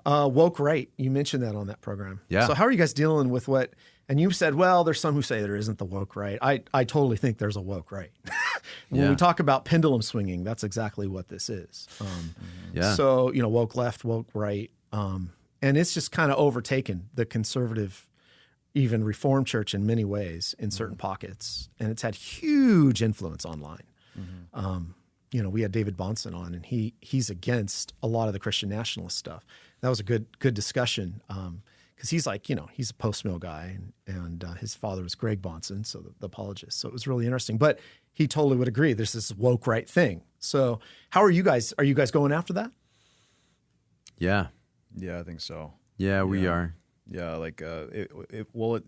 Woke right. You mentioned that on that program. Yeah. So how are you guys dealing with what? And you said, well, there's some who say there isn't the woke right. I totally think there's a woke right. When we talk about pendulum swinging, that's exactly what this is. So, woke left, woke right. And it's just kind of overtaken the conservative, even Reformed church in many ways in certain pockets. And it's had huge influence online. We had David Bahnsen on, and he's against a lot of the Christian nationalist stuff. That was a good discussion because he's like, he's a post-mill guy, and his father was Greg Bahnsen, so the apologist. So it was really interesting. But he totally would agree. There's this woke right thing. So how are you guys? Are you guys going after that? Yeah, I think so. Yeah, we are. Yeah,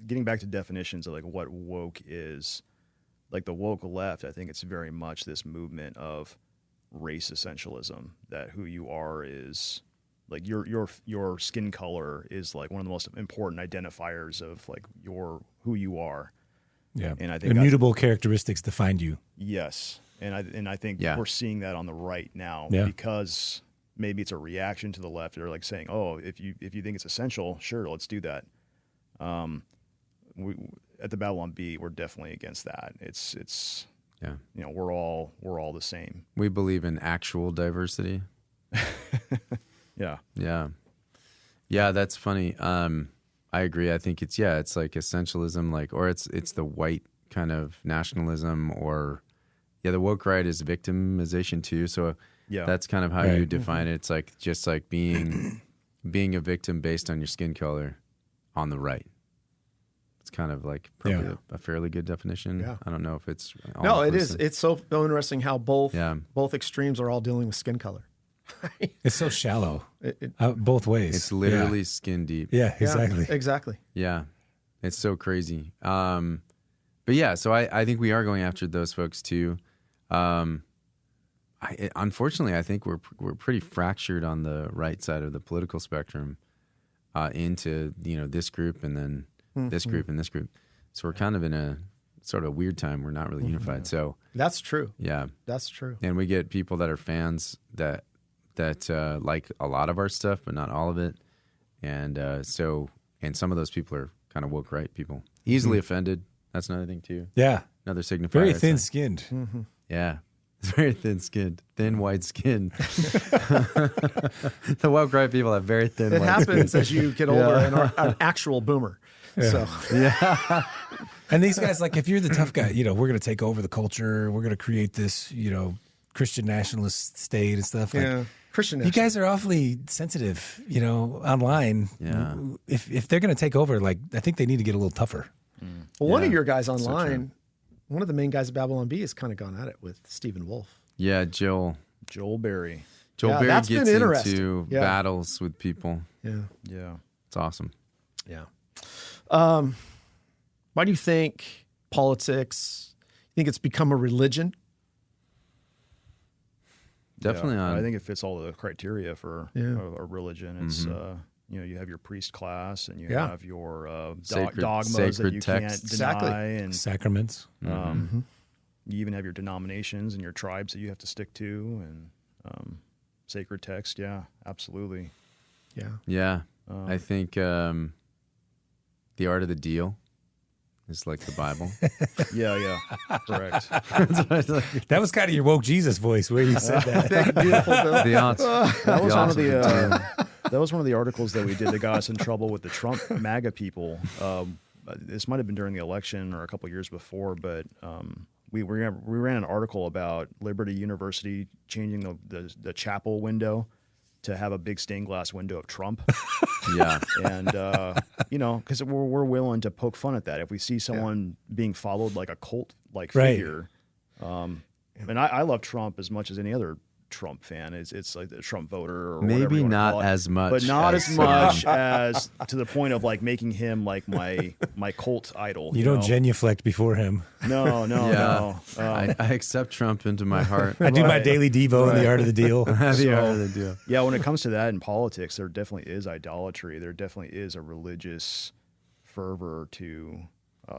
getting back to definitions of like what woke is, like the woke left, I think it's very much this movement of race essentialism, that who you are is like your skin color is like one of the most important identifiers of like who you are. Yeah, and I think immutable characteristics define you. Yes, and I think we're seeing that on the right now because maybe it's a reaction to the left. They're like saying, "Oh, if you think it's essential, sure, let's do that." We at the Babylon Bee, we're definitely against that. It's we're all the same. We believe in actual diversity. Yeah, that's funny. I agree. I think it's like essentialism, or it's the white kind of nationalism, or the woke right is victimization too. So that's kind of how you define it. It's like just like being a victim based on your skin color on the right. It's kind of like probably a fairly good definition. Yeah. I don't know if it's it is. It's so interesting how both extremes are all dealing with skin color. It's so shallow both ways. It's literally skin deep. Yeah, exactly. Exactly. Yeah, it's so crazy. But so I think we are going after those folks too. Unfortunately, I think we're pretty fractured on the right side of the political spectrum into this group and then this group and this group. So we're kind of in a sort of weird time. We're not really unified. So that's true. Yeah, that's true. And we get people that are fans that like a lot of our stuff, but not all of it. And and some of those people are kind of woke right people, easily offended. That's another thing too. Yeah, another signifier. Very thin-skinned. Yeah. Very thin-skinned, thin white skin. The woke right people have very thin. It happens as you get older and are an actual boomer. Yeah. So and these guys, like, if you're the tough guy, we're going to take over the culture. We're going to create this, Christian nationalist state and stuff. Like, Christian. You guys are awfully sensitive, online. Yeah. If they're going to take over, like, I think they need to get a little tougher. Well, one of your guys online. One of the main guys at Babylon Bee has kind of gone at it with Stephen Wolf. Yeah, Joel Berry. Joel Berry gets into battles with people. Yeah. It's awesome. Yeah. Why do you think politics, you think it's become a religion? Definitely not. I think it fits all the criteria for a religion. It's you have your priest class, and you have your dogmas that you can't deny, and sacraments. You even have your denominations and your tribes that you have to stick to, and sacred text. Yeah, absolutely. Yeah. I think the art of the deal is like the Bible. Yeah, correct. That was kind of your woke Jesus voice where you said that. Beautiful, Bill. That was one of the articles that we did that got us in trouble with the Trump MAGA people. This might have been during the election or a couple of years before, but we ran an article about Liberty University changing the chapel window to have a big stained glass window of Trump. Yeah. And, because we're willing to poke fun at that. If we see someone being followed like a cult-like figure. And I love Trump as much as any other Trump fan. It's like the Trump voter or whatever you want to call it. as much. But not as much as to the point of like making him like my cult idol. You don't genuflect before him. No. I accept Trump into my heart. I do my daily Devo in the art of the deal. Art of the deal. Yeah, when it comes to that in politics, there definitely is idolatry. There definitely is a religious fervor to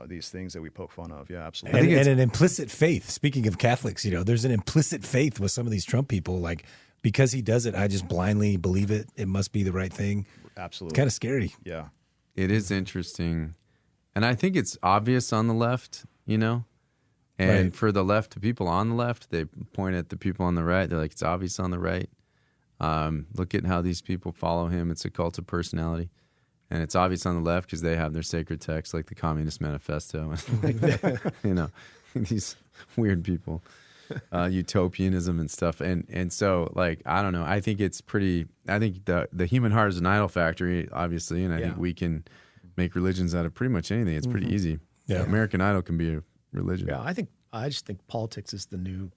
these things that we poke fun of. Yeah, absolutely. And an implicit faith. Speaking of Catholics, there's an implicit faith with some of these Trump people. Like, because he does it, I just blindly believe it. It must be the right thing. Absolutely. It's kind of scary. Yeah. It is interesting. And I think it's obvious on the left, you know? And Right. for the left, the people on the left, they point at the people on the right. They're like, it's obvious on the right. Look at how these people follow him. It's a cult of personality. And it's obvious on the left because they have their sacred texts like the Communist Manifesto. You know, these weird people. Utopianism and stuff. And so, like, I don't know. I think it's pretty, I think the human heart is an idol factory, obviously. And I think we can make religions out of pretty much anything. It's pretty easy. Yeah. American Idol can be a religion. Yeah, I just think politics is the new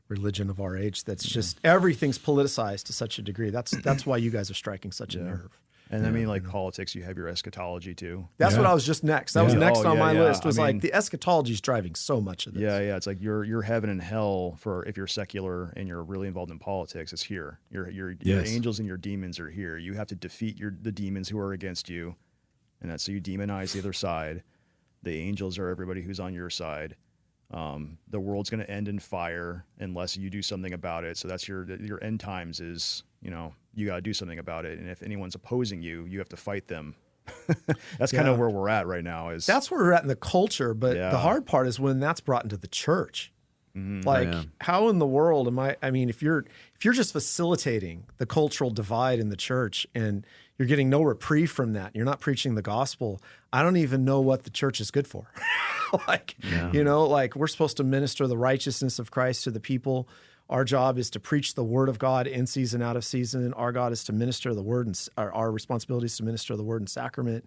religion of our age. That's just everything's politicized to such a degree. That's why you guys are striking such a nerve. And I mean, like politics, you have your eschatology too. That's what I was just next. That was next on my list. Was I mean, like the eschatology is driving so much of this. Yeah. It's like your heaven and hell for if you're secular and you're really involved in politics is here. Your angels and your demons are here. You have to defeat the demons who are against you, and that's so you demonize the other side. The angels are everybody who's on your side. The world's going to end in fire unless you do something about it. So that's your end times is, you know, you got to do something about it. And if anyone's opposing you, you have to fight them. That's kind of where we're at right now. That's where we're at in the culture. But the hard part is when that's brought into the church. Like, how in the world am I mean, if you're just facilitating the cultural divide in the church and you're getting no reprieve from that, you're not preaching the gospel, I don't even know what the church is good for. You know, like we're supposed to minister the righteousness of Christ to the people. Our job is to preach the word of God in season, out of season. Our God is to minister the word, and our responsibility is to minister the word and sacrament.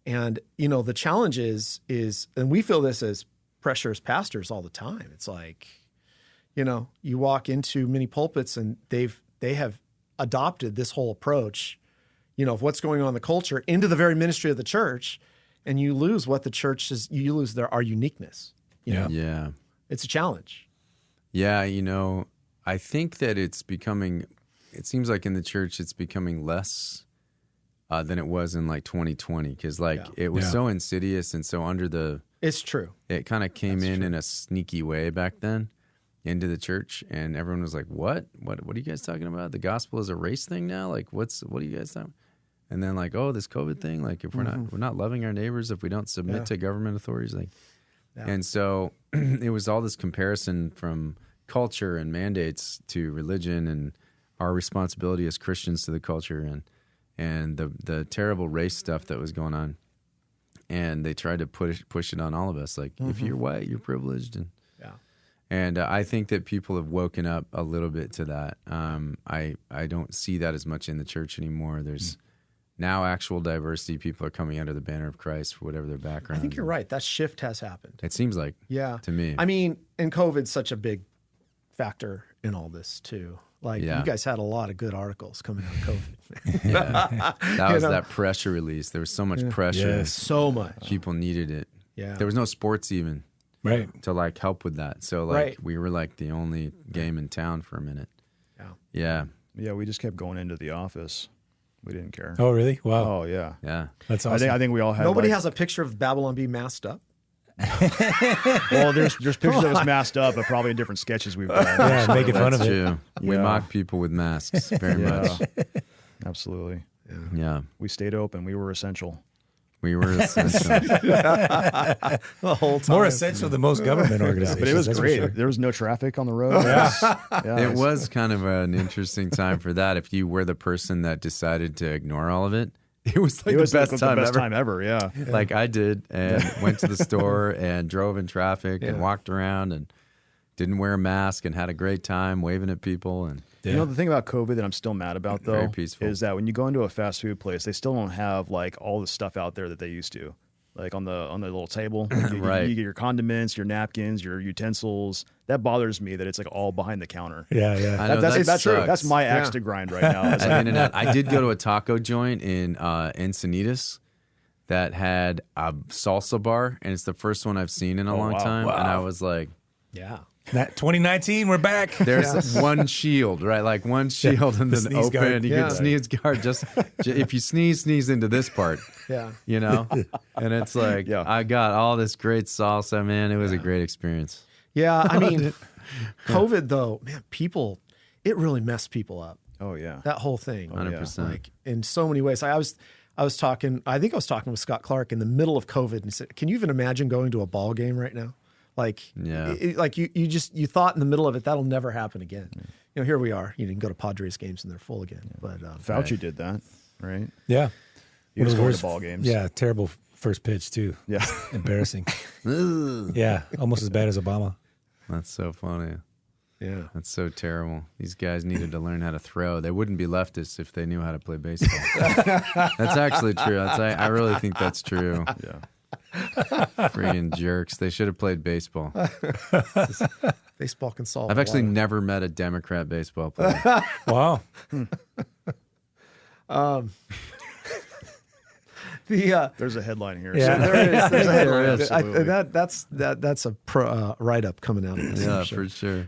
And, you know, the challenge is, and we feel this as pressure as pastors all the time. It's like, you know, you walk into many pulpits and they have adopted this whole approach, you know, of what's going on in the culture into the very ministry of the church, and you lose what the church is. You lose our uniqueness. You know? Yeah. It's a challenge. Yeah, you know, I think that it seems like in the church it's becoming less than it was in like 2020 because it was so insidious and so It's true. It kind of came in a sneaky way back then into the church, and everyone was like, what are you guys talking about? The gospel is a race thing now? Like, what are you guys talking about? And then like, oh, this COVID thing, like if we're not loving our neighbors, if we don't submit to government authorities, like, and so it was all this comparison from culture and mandates to religion and our responsibility as Christians to the culture and the terrible race stuff that was going on. And they tried to push it on all of us. Like, if you're white, you're privileged. And I think that people have woken up a little bit to that. I don't see that as much in the church anymore. There's now actual diversity. People are coming under the banner of Christ for whatever their background. I think you're right. That shift has happened. It seems like, to me. I mean, and COVID's such a big factor in all this too. Like you guys had a lot of good articles coming out of COVID. That was that pressure release. There was so much pressure. So much. People needed it. Yeah. There was no sports even. Right. To like help with that. So like we were like the only game in town for a minute. Yeah. Yeah, we just kept going into the office. We didn't care. Oh, really? Wow. Oh, yeah. Yeah. That's awesome. I think we all had Nobody has a picture of Babylon Bee masked up. Well, there's pictures of us masked up, but probably in different sketches we've done. Yeah, making fun of it. True. We mock people with masks very much. Absolutely. Yeah. We stayed open. We were essential. We were essential. The whole time. More essential than most government organizations. But it was that's for great. sure. There was no traffic on the road. It was kind of an interesting time for that. If you were the person that decided to ignore all of it, it was like the best time ever. Yeah. Like I did, and went to the store and drove in traffic and walked around and didn't wear a mask and had a great time waving at people. And you know, the thing about COVID that I'm still mad about, though, Very peaceful. is that when you go into a fast food place, they still don't have like all the stuff out there that they used to. Like on the little table, you get your condiments, your napkins, your utensils. That bothers me that it's like all behind the counter. Yeah, yeah. I know, That's true. sucks. That's my axe to grind right now. It's At In-N-Out. I did go to a taco joint in Encinitas that had a salsa bar, and it's the first one I've seen in a long time. Wow. And I was like, Yeah. That 2019, we're back. there's one shield, right? Like one shield and then sneeze open. guard. You get sneeze guard. Just if you sneeze into this part. Yeah. You know? And it's like, I got all this great salsa, man. It was a great experience. Yeah. I mean, COVID though, man, it really messed people up. Oh yeah. That whole thing. 100%. Like in so many ways. I was talking with Scott Clark in the middle of COVID and said, can you even imagine going to a ball game right now? Like, like you thought in the middle of it, that'll never happen again. You know, here we are. You can go to Padres games and they're full again. But Fauci did that, right? Yeah. He was going to ball games. Yeah, terrible first pitch too. Yeah. Embarrassing. Yeah, almost as bad as Obama. That's so funny. Yeah. That's so terrible. These guys needed to learn how to throw. They wouldn't be leftists if they knew how to play baseball. That's actually true. I really think that's true. Yeah. Freaking jerks. They should have played baseball. Baseball can solve. I've actually never met a Democrat baseball player. Wow. There's a headline here. Yeah. There is. Absolutely. That's a write up coming out of this. Yeah, I'm sure. for sure.